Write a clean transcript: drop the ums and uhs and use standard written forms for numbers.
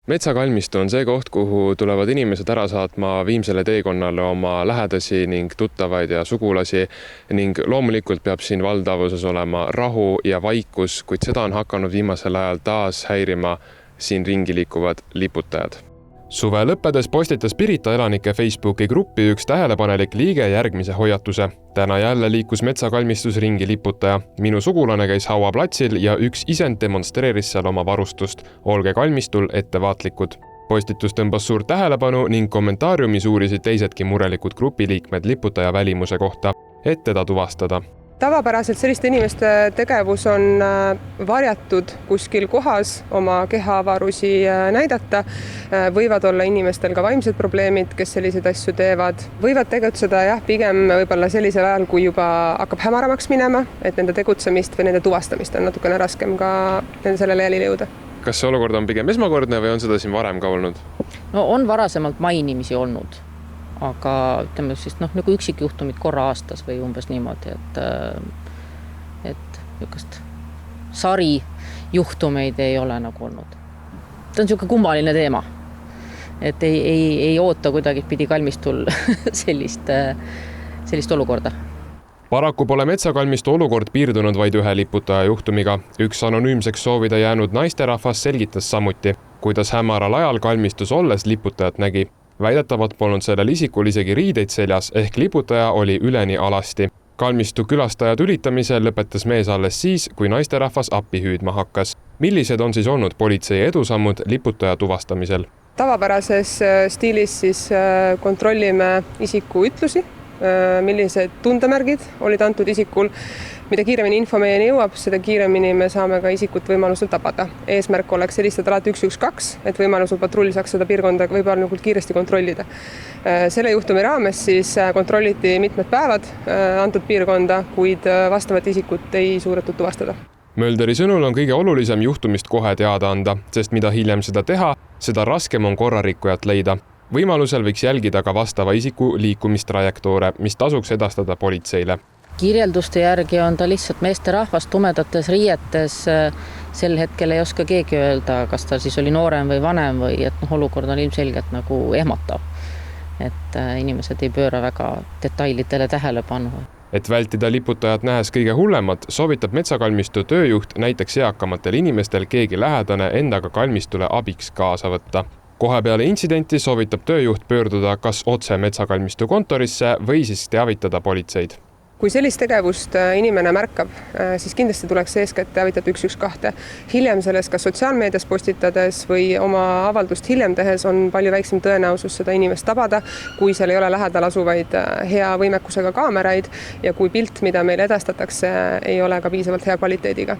Metsakalmistu on see koht, kuhu tulevad inimesed ära saatma viimsele teekonnale oma lähedasi ning tuttavaid ja sugulasi ning loomulikult peab siin valdavuses olema rahu ja vaikus, kuid seda on hakanud viimasel ajal taas häirima siin ringi liikuvad liputajad. Suve lõppedes postitas Pirita elanike Facebooki gruppi üks tähelepanelik liige järgmise hoiatuse. Täna jälle liikus metsakalmistus ringi liputaja. Minu sugulane käis hauaplatsil ja üks isend demonstreeris seal oma varustust. Olge kalmistul ettevaatlikud. Postitus tõmbas suurt tähelepanu ning kommentaariumis uurisid teisedki murelikud grupiliikmed liputaja välimuse kohta, et teda tuvastada. Tavapäraselt selliste inimeste tegevus on varjatud kuskil kohas oma kehaavarusi näidata. Võivad olla inimestel ka vaimsed probleemid, kes selliseid asju teevad. Võivad tegutseda pigem võib-olla sellisel ajal, kui juba hakkab hämaramaks minema, et nende tegutsemist või nende tuvastamist on natukene raskem ka sellele jälile jõuda. Kas see olukord on pigem esmakordne või on seda siin varem ka olnud? No on varasemalt mainimisi olnud. Aga ütleme siis nagu üksikjuhtumid korra aastas või umbes niimoodi, et niisugust sari juhtumeid ei ole nagu olnud. Ta on niisugune kummaline teema, et ei oota kuidagi pidi kalmistul sellist olukorda. Paraku pole metsakalmistu olukord piirdunud vaid ühe liputaja juhtumiga. Üks anonüümseks soovida jäänud naisterahvas selgitas samuti, kuidas hämaral ajal kalmistus olles liputajat nägi. Väidetavalt polnud sellel isikul isegi riideid seljas ehk liputaja oli üleni alasti. Kalmistu külastaja tülitamisel lõpetas mees alles siis, kui naisterahvas appi hüüdma hakkas. Millised on siis olnud politsei edusammud liputaja tuvastamisel? Tavapärases stiilis siis kontrollime isiku ütlusi, millised tundemärgid olid antud isikul. Mida kiiremini info meieni jõuab, seda kiiremini me saame ka isikut võimalusel tabada. Eesmärk oleks helistada alati 112, et võimalusel patrull saaks seda piirkonda võimalikult kiiresti kontrollida. Selle juhtumi raames siis kontrolliti mitmed päevad antud piirkonda, kuid vastavat isikut ei suudetud tuvastada. Mölderi sõnul on kõige olulisem juhtumist kohe teada anda, sest mida hiljem seda teha, seda raskem on korrarikkujat leida. Võimalusel võiks jälgida ka vastava isiku liikumistrajektoore, mis tasuks edastada politseile. Kirjelduste järgi on ta lihtsalt meeste rahvas tumedates riietes. Sel hetkel ei oska keegi öelda, kas ta siis oli noorem või vanem või et olukord on ilmselgelt nagu ehmatav. Et inimesed ei pööra väga detailidele tähelepanu. Et vältida liputajat nähes kõige hullemat, soovitab metsakalmistu tööjuht näiteks eakamatel inimestel keegi lähedane endaga kalmistule abiks kaasa võtta. Kohe peale intsidenti soovitab tööjuht pöörduda kas otse metsakalmistu kontorisse või siis teavitada politseid. Kui sellist tegevust inimene märkab, siis kindlasti tuleks eeskätt teavitada 112. Hiljem selles kas sotsiaalmeedias postitades või oma avaldust hiljem tehes on palju väiksem tõenäosus seda inimest tabada, kui seal ei ole lähedal asuvaid hea võimekusega kaameraid ja kui pilt, mida meil edastatakse, ei ole ka piisavalt hea kvaliteediga.